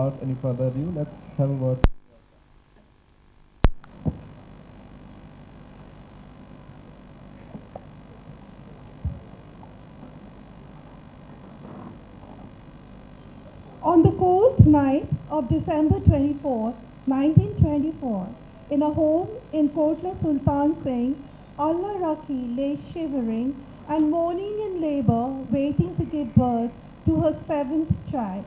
without any further ado, let's have a word. On the cold night of December 24, 1924, in a home in Kotla Sultan Singh, Allah Rafi lay shivering and moaning in labor, waiting to give birth to her seventh child.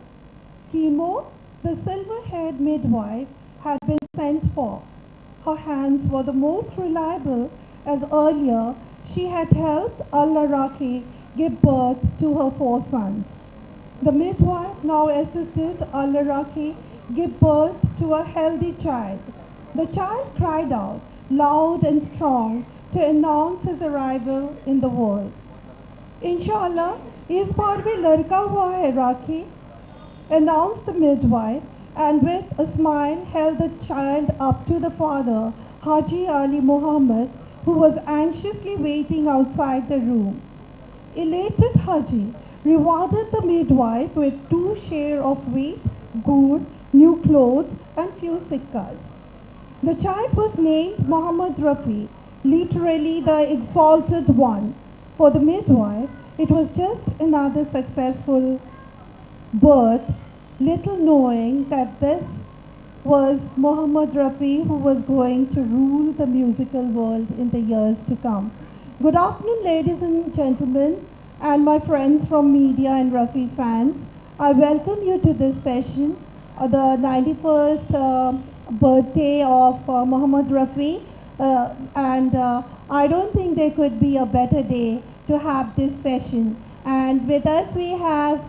Chemo, the silver-haired midwife, had been sent for. Her hands were the most reliable, as earlier she had helped Allah Rafi give birth to her four sons. The midwife now assisted Allah Rafi give birth to a healthy child. The child cried out, loud and strong, to announce his arrival in the world. Inshallah, is baar bhi ladka hua hai Rafi, announced the midwife, and with a smile held the child up to the father, Haji Ali Muhammad, who was anxiously waiting outside the room. Elated Haji rewarded the midwife with 2 shares of wheat, good, new clothes, and few sikkas. The child was named Muhammad Rafi, literally the exalted one. For the midwife, it was just another successful birth, little knowing that this was Muhammad Rafi who was going to rule the musical world in the years to come. Good afternoon, ladies and gentlemen, and my friends from media and Rafi fans. I welcome you to this session, the 91st birthday of Muhammad Rafi, and I don't think there could be a better day to have this session. And with us we have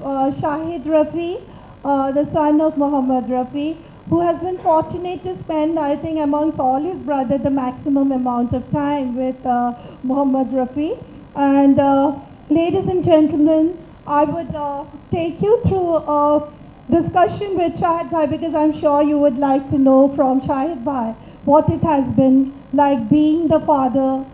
Shahid Rafi, the son of Muhammad Rafi, who has been fortunate to spend, I think, amongst all his brothers, the maximum amount of time with Muhammad Rafi. And ladies and gentlemen, I would take you through a discussion with Shahid Bhai, because I'm sure you would like to know from Shahid Bhai what it has been like being the father,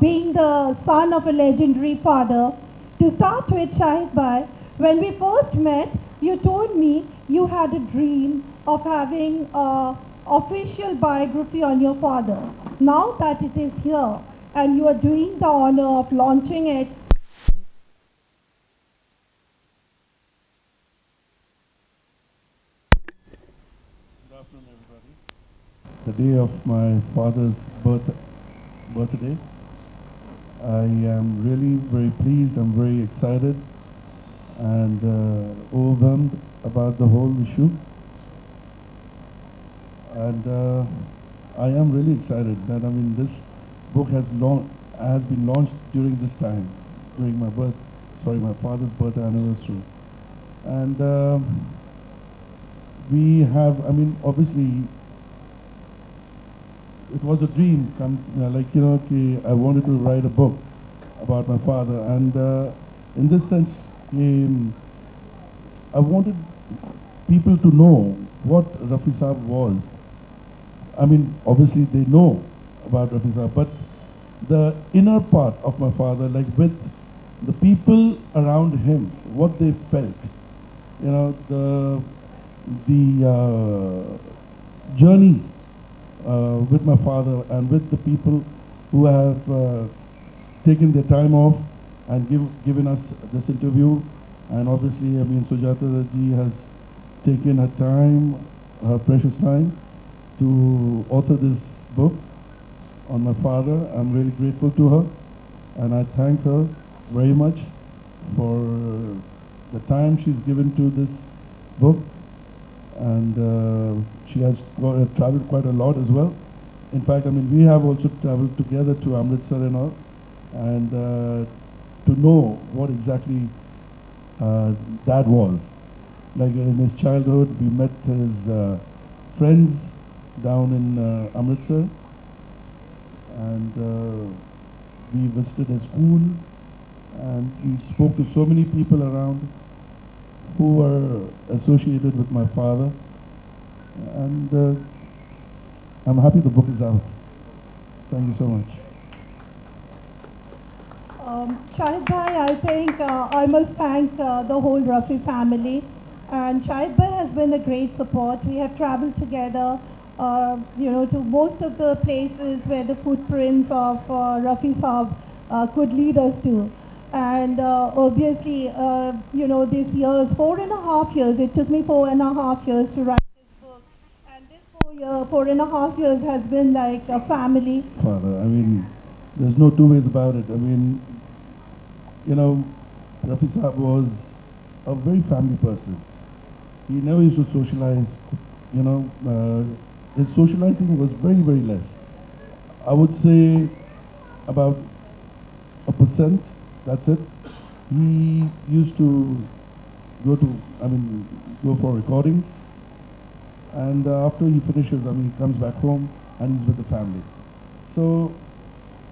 being the son of a legendary father. To start with, Shahid Bhai, when we first met, you told me you had a dream of having an official biography on your father. Now that it is here and you are doing the honor of launching it, Good afternoon, everybody. The day of my father's birthday, I am really very pleased, I'm very excited and overwhelmed about the whole issue. And I am really excited that, I mean, this book has been launched during this time, during my my father's birthday anniversary. And we have, I mean, obviously, it was a dream, I wanted to write a book about my father. And in this sense, I wanted people to know what Rafi Saab was. I mean, obviously they know about Rafi Saab, but the inner part of my father, like with the people around him, what they felt, you know, the journey with my father and with the people who have taken their time off and given us this interview. And obviously, I mean, Sujata ji has taken her time, her precious time, to author this book on my father. I'm really grateful to her, and I thank her very much for the time she's given to this book. And she has traveled quite a lot as well. In fact, I mean, we have also traveled together to Amritsar and all, and to know what exactly Dad was. Like in his childhood, we met his friends down in Amritsar, and we visited his school, and we spoke to so many people around who were associated with my father. And I'm happy the book is out. Thank you so much. Shahid Bhai, I think I must thank the whole Rafi family. And Shahid Bhai has been a great support. We have traveled together, to most of the places where the footprints of Rafi Saab could lead us to. And obviously, these years, 4.5 years, it took me 4.5 years to write this book. And this 4.5 years has been like a family. Father, I mean, there's no two ways about it. I mean, Rafi Saab was a very family person. He never used to socialize, his socializing was very, very less. I would say about 1%, that's it. He used to go for recordings, and after he finishes, he comes back home and he's with the family. So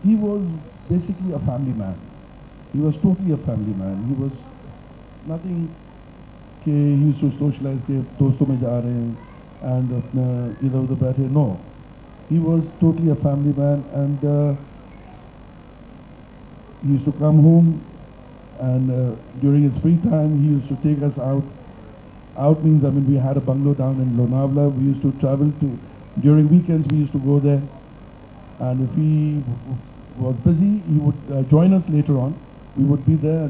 he was basically a family man. He was totally a family man. He was nothing. He used to socialize के दोस्तों में जा रहे हैं and अपना इधर उधर बैठे. No, he was totally a family man, and he used to come home, and during his free time he used to take us out. Out means, we had a bungalow down in Lonavala. We used to travel to, during weekends we used to go there, and if he was busy he would join us later on. We would be there,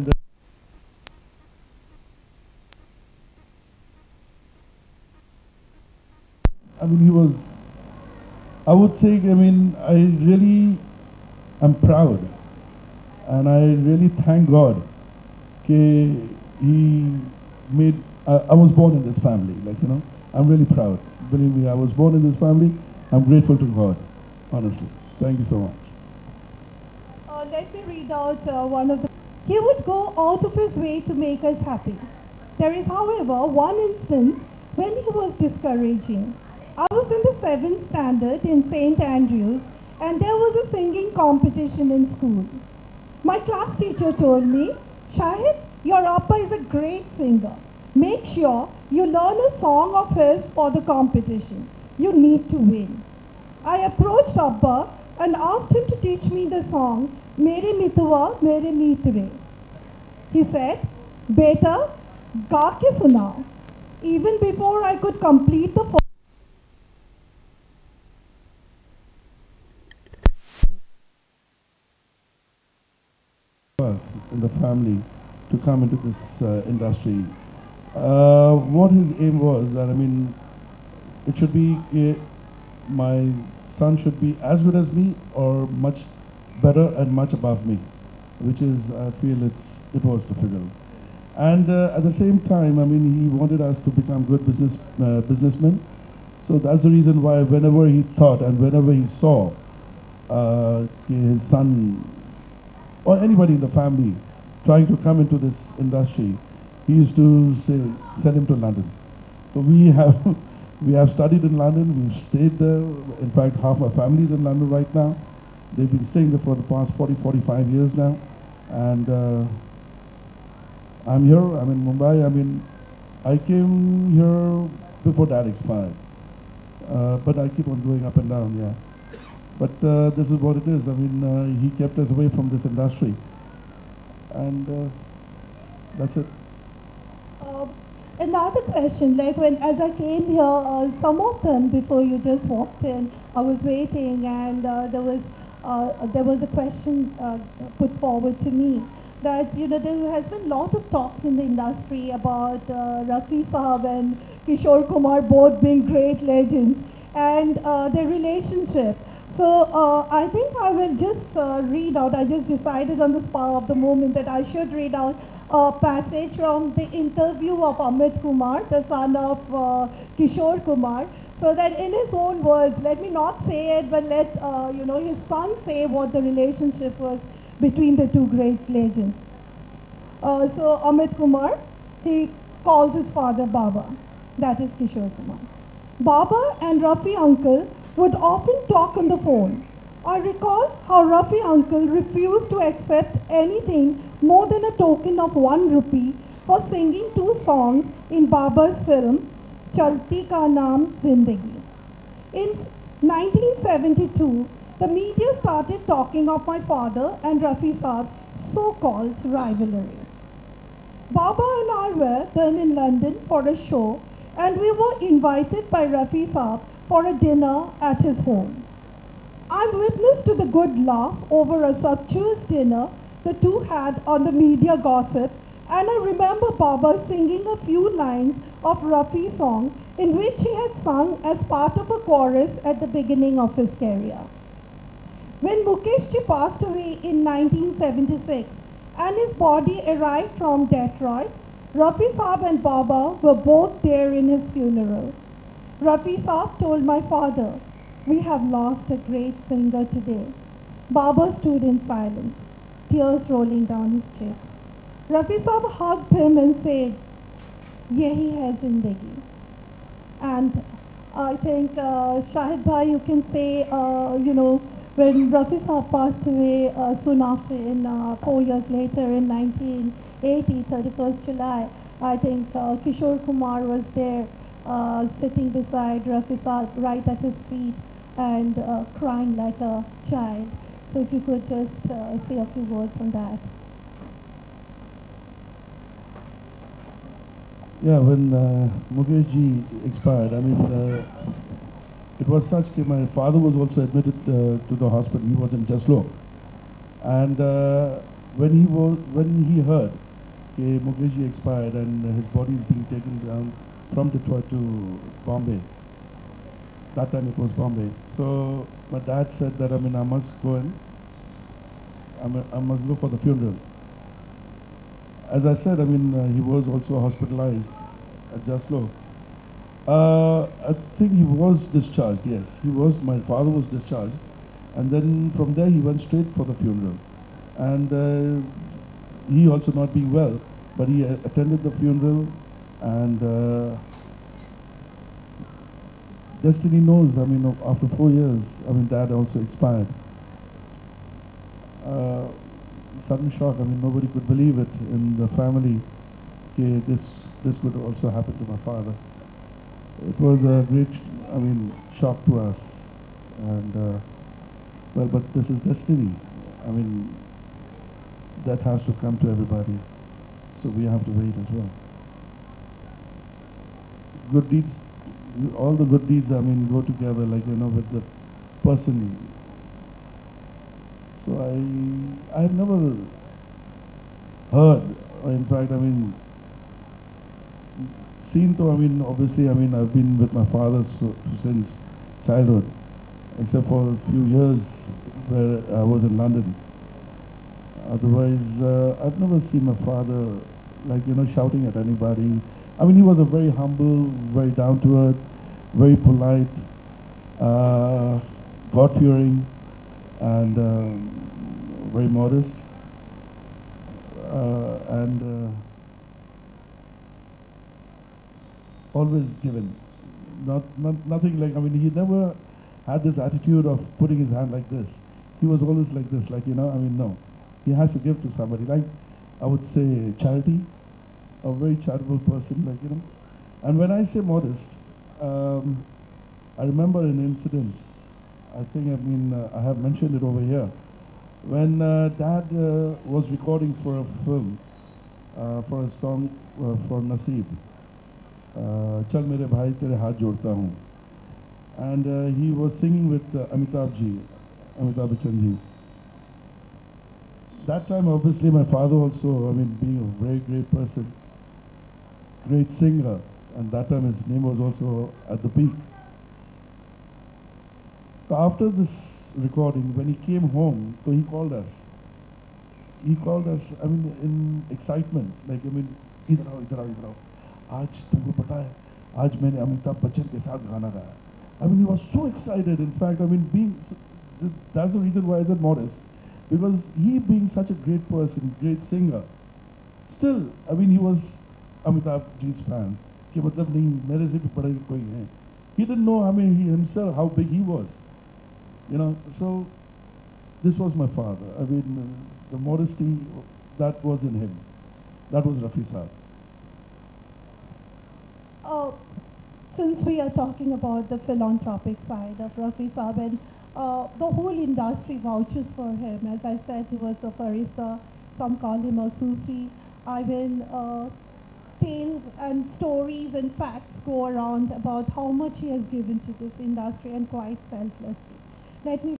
and he was, I would say, I really am proud, and I really thank God that he made, I was born in this family, I'm really proud. Believe me, I was born in this family. I'm grateful to God, honestly. Thank you so much. Let me read out one of the... He would go out of his way to make us happy. There is, however, one instance when he was discouraging. I was in the 7th standard in St. Andrews, and there was a singing competition in school. My class teacher told me, Shahid, your Appa is a great singer. Make sure you learn a song of his for the competition. You need to win. I approached Abba and asked him to teach me the song, Mere Mituwa, Mere Mitre. He said, Beta, ga ke sunao. Even before I could complete the us in the family to come into this industry. What his aim was that, it should be, my son should be as good as me or much better and much above me, which is, I feel it was difficult. And at the same time, he wanted us to become good businessmen. So that's the reason why whenever he thought and whenever he saw his son or anybody in the family trying to come into this industry, he used to say, send him to London. So we have studied in London, we've stayed there. In fact, half my family is in London right now. They've been staying there for the past 40, 45 years now. And I'm here, I'm in Mumbai. I came here before Dad expired. But I keep on going up and down, yeah. But this is what it is. He kept us away from this industry. And that's it. Another question, as I came here, some of them, before you just walked in, I was waiting, and there was a question put forward to me that, there has been a lot of talks in the industry about Rafi Saab and Kishore Kumar both being great legends, and their relationship. So I think I will just read out, I just decided on the spur of the moment that I should read out a passage from the interview of Amit Kumar, the son of Kishore Kumar, so that in his own words, let me not say it, but let his son say what the relationship was between the two great legends. So Amit Kumar, he calls his father Baba, that is Kishore Kumar. Baba and Rafi uncle would often talk on the phone. I recall how Rafi uncle refused to accept anything more than a token of 1 rupee for singing 2 songs in Baba's film, Chalti Ka Naam Zindagi. In 1972, the media started talking of my father and Rafi Saab's so-called rivalry. Baba and I were then in London for a show, and we were invited by Rafi Saab for a dinner at his home. I'm witness to the good laugh over a sumptuous dinner the two had on the media gossip, and I remember Baba singing a few lines of Rafi's song in which he had sung as part of a chorus at the beginning of his career. When Mukesh ji passed away in 1976 and his body arrived from Detroit, Rafi Saab and Baba were both there in his funeral. Rafi Saab told my father, "We have lost a great singer today." Baba stood in silence, tears rolling down his cheeks. Rafi Saab hugged him and said, "Yehi hai zindagi." And I think, Shahid Bhai, you can say, when Rafi Saab passed away soon after, 4 years later in 1980, 31st July, I think Kishore Kumar was there sitting beside Rafi Saab right at his feet and crying like a child. So if you could just say a few words on that. Yeah, when Mukesh ji expired, I mean, it was such that my father was also admitted to the hospital. He was in Jaslo, and when he heard that Mukesh ji expired and his body is being taken down from Detroit to Bombay. That time it was Bombay. So my dad said that, I mean, I must go and I must go for the funeral. As I said, I mean, he was also hospitalized at Jaslo. I think he was discharged, yes. My father was discharged. And then from there he went straight for the funeral. And he also not being well, but he attended the funeral, and destiny knows, I mean, after 4 years, I mean, Dad also expired. Sudden shock, I mean, nobody could believe it in the family. Okay, this could also happen to my father. It was a great, I mean, shock to us. And, well, but this is destiny. I mean, that has to come to everybody. So we have to wait as well. Good deeds, all the good deeds, I mean, go together, like, with the person. So I have never heard, or in fact, I mean, seen to, I mean, obviously, I mean, I've been with my father since childhood, except for a few years where I was in London. Otherwise, I've never seen my father, like, shouting at anybody. I mean, he was a very humble, very down-to-earth, very polite, God-fearing, and very modest, and always given. Nothing like, I mean, he never had this attitude of putting his hand like this. He was always like this, like, I mean, no. He has to give to somebody, like, I would say, charity, a very charitable person, like, And when I say modest, I remember an incident. I think, I mean, I have mentioned it over here. When Dad was recording for a film, for a song for Naseeb, Chal Mere Bhai Tere Haath Jodta Hoon. And he was singing with Amitabh Bachchan ji. That time, obviously, my father also, I mean, being a very great person, great singer, and that time his name was also at the peak. So after this recording, when he came home, so he called us. He called us, I mean, in excitement, like, I mean, idhar aao, idhar aao, idhar aao. Aaj tumko pata hai, aaj maine Amitabh Bachchan ke saath gana gaya. I mean, he was so excited. In fact, I mean, that's the reason why I said modest. Because he being such a great person, great singer, still, I mean, he was Amitabh ji's fan. Ki matlab nahi, mere se bhi bada koi hai. He didn't know, I mean, he himself, how big he was. So this was my father. I mean, the modesty, that was in him. That was Rafi Saab. Since we are talking about the philanthropic side of Rafi Saab, and the whole industry vouches for him. As I said, he was a farista, some call him a Sufi. I mean, tales and stories and facts go around about how much he has given to this industry, and quite selflessly. Let me